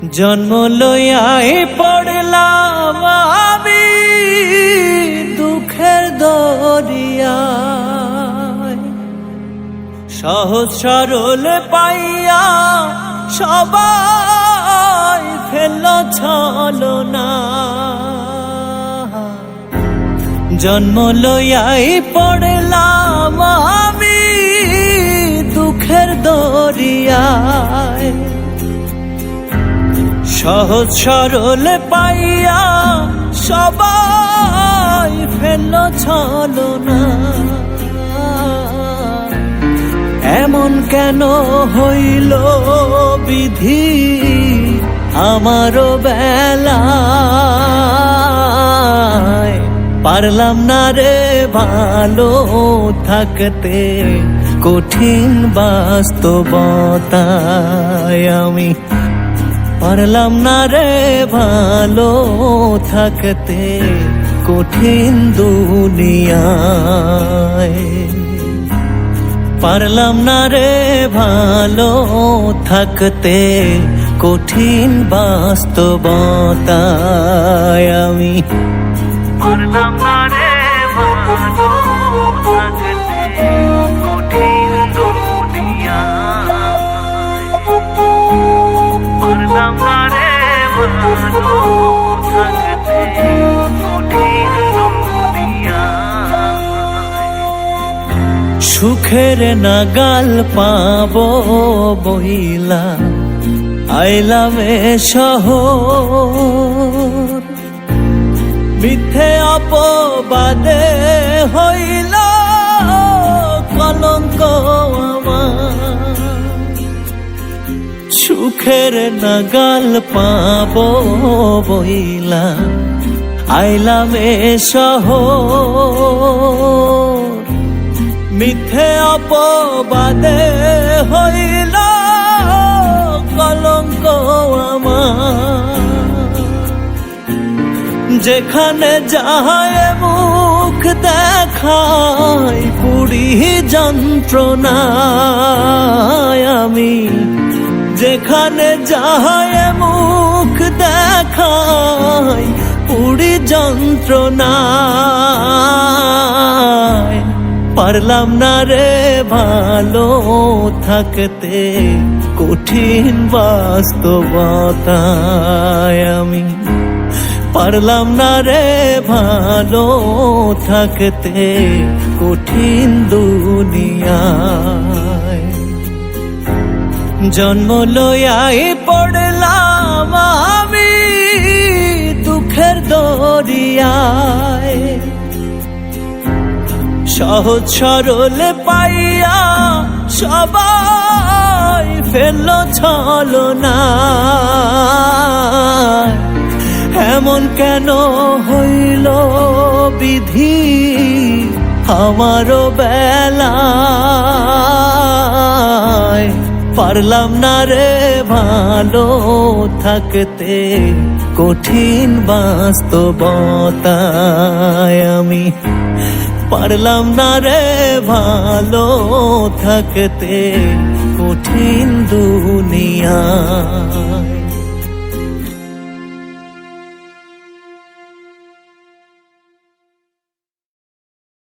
জন্ম লইয়াই পড়লাম আমি দুঃখের দরিয়ায়, সহজ সরল পাইয়া সবাই ফেলল ছলনা। জন্ম লইয়াই পড়লাম আমি দুঃখের দরিয়ায়, সহজ সরল পাইয়া সবাই ফেলল ছলনা। এমন কেন হইল বিধি আমারও বেলায়, পারলাম না রে ভালো থাকতে কঠিন বাস্তবতায়। আমি পারলাম না রে ভালো থাকতে কঠিন দুনিয়ায়, পারলাম না রে ভালো থাকতে কঠিন বাস্তবতায়। আমি পারলাম না রে ভালো থাকতে কঠিন দুনিয়ায়, পারলাম না রে ভালো থাকতে কঠিন দুনিয়ায়। সুখের নাগাল পাবো বইলা আইলাম এ শহর, মিথ্যে অপবাদে হইল কলঙ্ক আমার। সুখের নাগাল পাবো বইলা আইলাম এ শহর, মিথ্যে অপবাদে হইল কলঙ্ক আমার। যেখানে যায় মুখ দেখায় পুরি যন্ত্রণায়, আমি যেখানে যায় মুখ দেখায় পুরি যন্ত্রণায়। পারলাম না রে ভালো থাকতে কঠিন বাস্তবতায়। আমি পারলাম না রে ভালো থাকতে কঠিন দুনিয়ায়। জন্ম লইয়াই পড়লাম আমি দুঃখের দরিয়ায়, সহজ সরল পাইয়া সবাই ফেলল ছলনা। এমন কেন হইল বিধি আমারও বেলায়, পারলাম না রে ভালো থাকতে কঠিন বাস্তবতায়। আমি পারলাম না রে ভালো থাকতে কঠিন দুনিয়ায়।